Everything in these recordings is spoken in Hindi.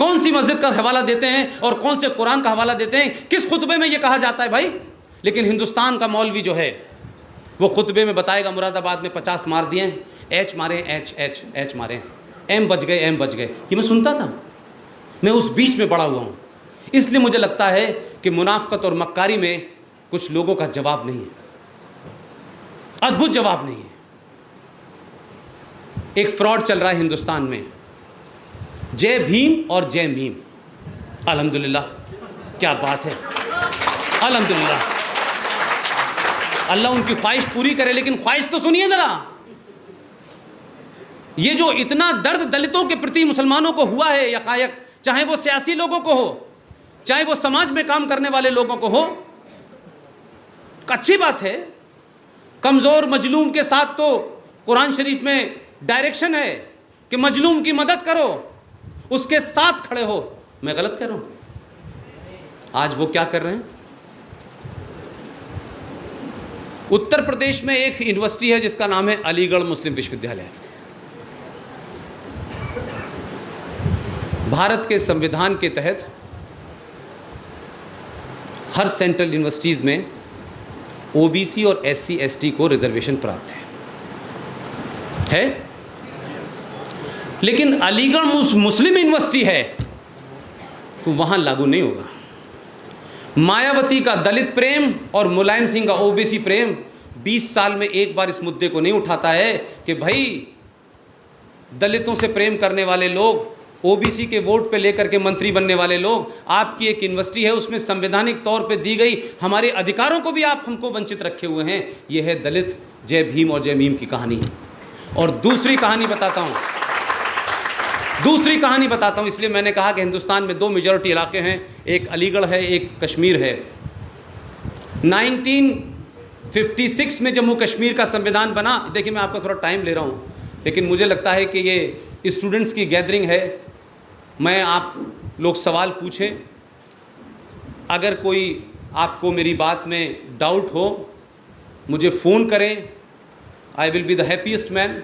कौन सी मस्जिद का हवाला देते हैं और कौन से कुरान का हवाला देते हैं, किस खुतबे में ये कहा जाता है भाई। लेकिन हिंदुस्तान का मौलवी जो है वो खुतबे में बताएगा मुरादाबाद में 50 मार दिए, एच मारे, एच एच एच मारे, एम बच गए, एम बच गए। ये मैं सुनता था, मैं उस बीच में पड़ा हुआ हूँ। इसलिए मुझे लगता है कि मुनाफकत और मक्कारी में कुछ लोगों का जवाब नहीं है, अद्भुत जवाब नहीं है। एक फ्रॉड चल रहा है हिंदुस्तान में, जय भीम और जय मीम। अल्हम्दुलिल्लाह, क्या बात है, अल्हम्दुलिल्लाह। अल्लाह उनकी ख्वाहिश पूरी करे, लेकिन ख्वाहिश तो सुनिए जरा। ये जो इतना दर्द दलितों के प्रति मुसलमानों को हुआ है यकायक, चाहे वो सियासी लोगों को हो, चाहे वो समाज में काम करने वाले लोगों को हो, अच्छी बात है। कमज़ोर मजलूम के साथ तो कुरान शरीफ में डायरेक्शन है कि मजलूम की मदद करो, उसके साथ खड़े हो। मैं गलत कह रहा हूं? आज वो क्या कर रहे हैं? उत्तर प्रदेश में एक यूनिवर्सिटी है जिसका नाम है अलीगढ़ मुस्लिम विश्वविद्यालय। भारत के संविधान के तहत हर सेंट्रल यूनिवर्सिटीज़ में ओबीसी और एससी एसटी को रिजर्वेशन प्राप्त है। लेकिन अलीगढ़ मुस्लिम यूनिवर्सिटी है तो वहां लागू नहीं होगा। मायावती का दलित प्रेम और मुलायम सिंह का ओबीसी प्रेम 20 साल में एक बार इस मुद्दे को नहीं उठाता है कि भाई दलितों से प्रेम करने वाले लोग, ओबीसी के वोट पे लेकर के मंत्री बनने वाले लोग, आपकी एक यूनिवर्सिटी है उसमें संवैधानिक तौर पे दी गई हमारे अधिकारों को भी आप हमको वंचित रखे हुए हैं। यह है दलित जय भीम और जय मीम की कहानी। और दूसरी कहानी बताता हूं, इसलिए मैंने कहा कि हिंदुस्तान में 2 मेजॉरिटी इलाके हैं, एक अलीगढ़ है, एक कश्मीर है। 1956 में जम्मू कश्मीर का संविधान बना। देखिए मैं आपका थोड़ा टाइम ले रहा हूं, लेकिन मुझे लगता है कि ये स्टूडेंट्स की गैदरिंग है। मैं आप लोग सवाल पूछें, अगर कोई आपको मेरी बात में डाउट हो मुझे फ़ोन करें, I will be the happiest man.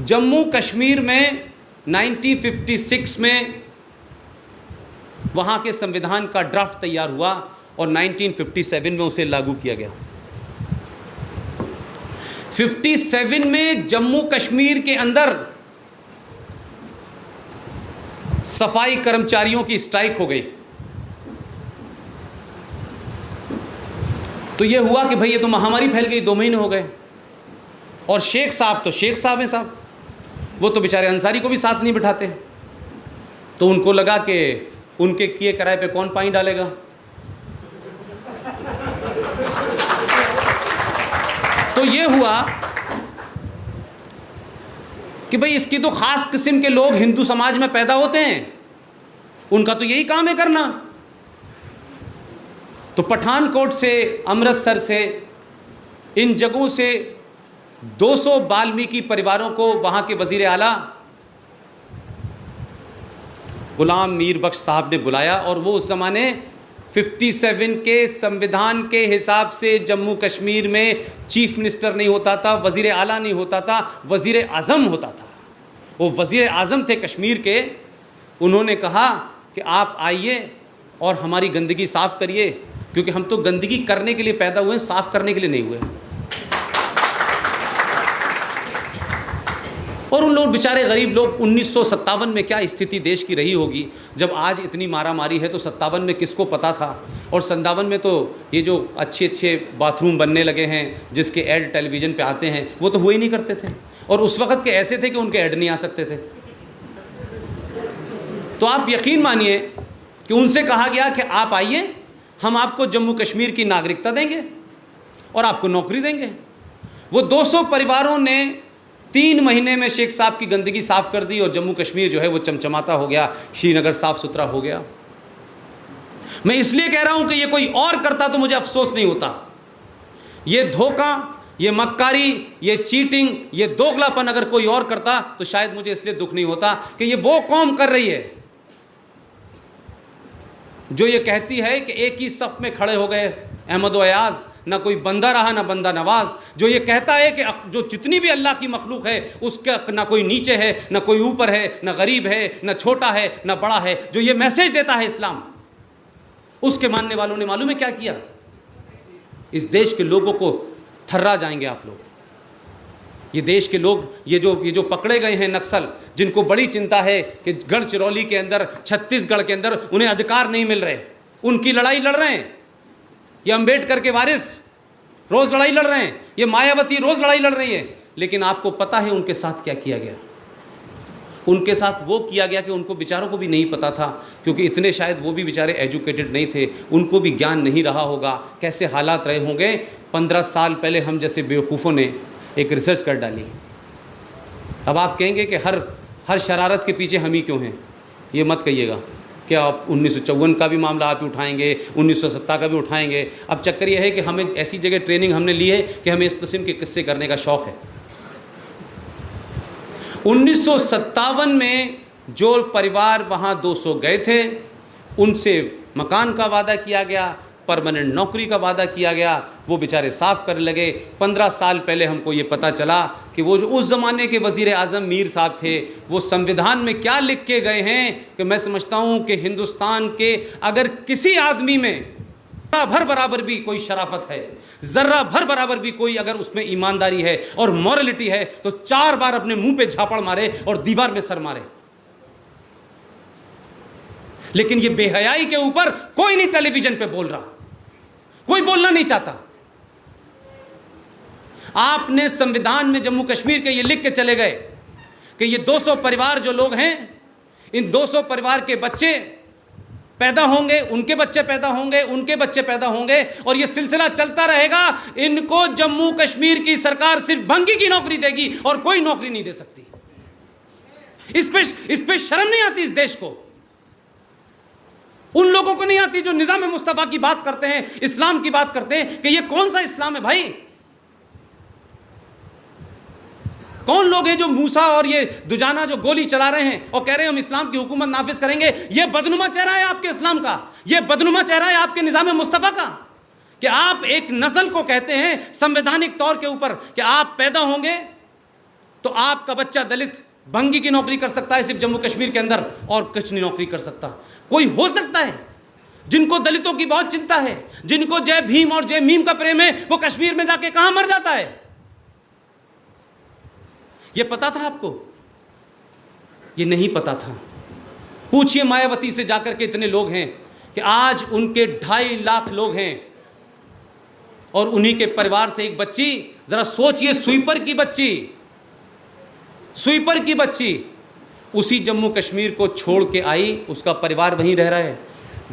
Jammu Kashmir में 1956 में वहाँ के संविधान का ड्राफ्ट तैयार हुआ और 1957 में उसे लागू किया गया। 57 में जम्मू कश्मीर के अंदर सफाई कर्मचारियों की स्ट्राइक हो गई। तो यह हुआ कि भाई ये तो महामारी फैल गई, 2 महीने हो गए। और शेख साहब तो शेख साहब हैं साहब, वो तो बेचारे अंसारी को भी साथ नहीं बिठाते। तो उनको लगा कि उनके किए कराए पे कौन पानी डालेगा। तो ये हुआ कि भाई इसकी तो खास किस्म के लोग हिंदू समाज में पैदा होते हैं, उनका तो यही काम है करना। तो पठानकोट से, अमृतसर से, इन जगहों से 200 वाल्मीकि परिवारों को वहां के वजीर आला गुलाम मीर बख्श साहब ने बुलाया। और वो उस ज़माने 57 के संविधान के हिसाब से जम्मू कश्मीर में चीफ मिनिस्टर नहीं होता था, वज़ीर आला नहीं होता था, वज़ीर आज़म होता था। वो वज़ीर आज़म थे कश्मीर के। उन्होंने कहा कि आप आइए और हमारी गंदगी साफ़ करिए, क्योंकि हम तो गंदगी करने के लिए पैदा हुए हैं, साफ़ करने के लिए नहीं हुए। और उन लोग बेचारे गरीब लोग, 1957 में क्या स्थिति देश की रही होगी, जब आज इतनी मारामारी है। तो 57 में किसको पता था। और 57 में तो ये जो अच्छे अच्छे बाथरूम बनने लगे हैं जिसके ऐड टेलीविज़न पे आते हैं, वो तो हुए ही नहीं करते थे। और उस वक़्त के ऐसे थे कि उनके ऐड नहीं आ सकते थे। तो आप यकीन मानिए कि उनसे कहा गया कि आप आइए, हम आपको जम्मू कश्मीर की नागरिकता देंगे और आपको नौकरी देंगे। वो 200 परिवारों ने 3 महीने में शेख साहब की गंदगी साफ़ कर दी और जम्मू कश्मीर जो है वो चमचमाता हो गया, श्रीनगर साफ़ सुथरा हो गया। मैं इसलिए कह रहा हूं कि ये कोई और करता तो मुझे अफसोस नहीं होता। ये धोखा, ये मक्कारी, ये चीटिंग, ये दोगलापन अगर कोई और करता तो शायद मुझे इसलिए दुख नहीं होता कि ये वो कौम कर रही है जो ये कहती है कि एक ही सफ़ में खड़े हो गए अहमद व अयाज, ना कोई बंदा रहा ना बंदा नवाज, जो ये कहता है कि जो जितनी भी अल्लाह की मखलूक है उसका ना कोई नीचे है ना कोई ऊपर है, ना गरीब है ना छोटा है ना बड़ा है, जो ये मैसेज देता है इस्लाम, उसके मानने वालों ने मालूम है क्या किया? इस देश के लोगों को थर्रा जाएंगे आप लोग। ये देश के लोग, ये जो पकड़े गए हैं नक्सल, जिनको बड़ी चिंता है कि गढ़चिरौली के अंदर, छत्तीसगढ़ के अंदर उन्हें अधिकार नहीं मिल रहे, उनकी लड़ाई लड़ रहे हैं। ये अंबेडकर के वारिस रोज़ लड़ाई लड़ रहे हैं, ये मायावती रोज़ लड़ाई लड़ रही है, लेकिन आपको पता है उनके साथ क्या किया गया? उनके साथ वो किया गया कि उनको बेचारों को भी नहीं पता था, क्योंकि इतने शायद वो भी बेचारे एजुकेटेड नहीं थे, उनको भी ज्ञान नहीं रहा होगा कैसे हालात रहे होंगे। 15 साल पहले हम जैसे बेवकूफ़ों ने एक रिसर्च कर डाली। अब आप कहेंगे कि हर शरारत के पीछे हम ही क्यों हैं? ये मत कहिएगा कि आप 1954 का भी मामला आप ही उठाएंगे, 1970 का भी उठाएंगे। अब चक्कर ये है कि हमें ऐसी जगह ट्रेनिंग हमने ली है कि हमें इस किस्म के किस्से करने का शौक़ है। 1957 में जो परिवार वहाँ 200 गए थे, उनसे मकान का वादा किया गया, परमानेंट नौकरी का वादा किया गया, वो बेचारे साफ करने लगे। 15 साल पहले हमको ये पता चला कि वो जो उस ज़माने के वज़ीर आज़म मीर साहब थे, वो संविधान में क्या लिख के गए हैं कि मैं समझता हूँ कि हिंदुस्तान के अगर किसी आदमी में ज़र्रा भर बराबर भी कोई शराफत है, ज़र्रा भर बराबर भी कोई अगर उसमें ईमानदारी है और मॉरलिटी है, तो 4 बार अपने मुंह पे झापड़ मारे और दीवार में सर मारे। लेकिन ये बेहयाई के ऊपर कोई नहीं टेलीविजन पे बोल रहा, कोई बोलना नहीं चाहता। आपने संविधान में जम्मू कश्मीर के ये लिख के चले गए कि ये 200 परिवार जो लोग हैं, इन 200 परिवार के बच्चे पैदा होंगे, उनके बच्चे पैदा होंगे, उनके बच्चे पैदा होंगे, और ये सिलसिला चलता रहेगा। इनको जम्मू कश्मीर की सरकार सिर्फ भंगी की नौकरी देगी और कोई नौकरी नहीं दे सकती। इस पे शर्म नहीं आती इस देश को? उन लोगों को नहीं आती जो निजाम मुस्तफा की बात करते हैं, इस्लाम की बात करते हैं, कि ये कौन सा इस्लाम है भाई? कौन लोग हैं जो मूसा और ये दुजाना जो गोली चला रहे हैं और कह रहे हैं हम इस्लाम की हुकूमत नाफिज करेंगे? ये बदनुमा चेहरा है आपके इस्लाम का, ये बदनुमा चेहरा है आपके निजाम मुस्तफा का, कि आप एक नस्ल को कहते हैं संवैधानिक तौर के ऊपर कि आप पैदा होंगे तो आपका बच्चा दलित भंगी की नौकरी कर सकता है सिर्फ जम्मू कश्मीर के अंदर, और कुछ नहीं नौकरी कर सकता। कोई हो सकता है जिनको दलितों की बहुत चिंता है, जिनको जय भीम और जय मीम का प्रेम है, वो कश्मीर में जाके कहां मर जाता है? ये पता था आपको? ये नहीं पता था। पूछिए मायावती से जाकर के, इतने लोग हैं कि आज उनके 2.5 लाख लोग हैं, और उन्हीं के परिवार से एक बच्ची, जरा सोचिए, स्वीपर की बच्ची उसी जम्मू कश्मीर को छोड़ के आई, उसका परिवार वहीं रह रहा है,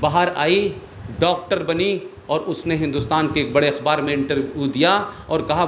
बाहर आई, डॉक्टर बनी, और उसने हिंदुस्तान के एक बड़े अखबार में इंटरव्यू दिया और कहा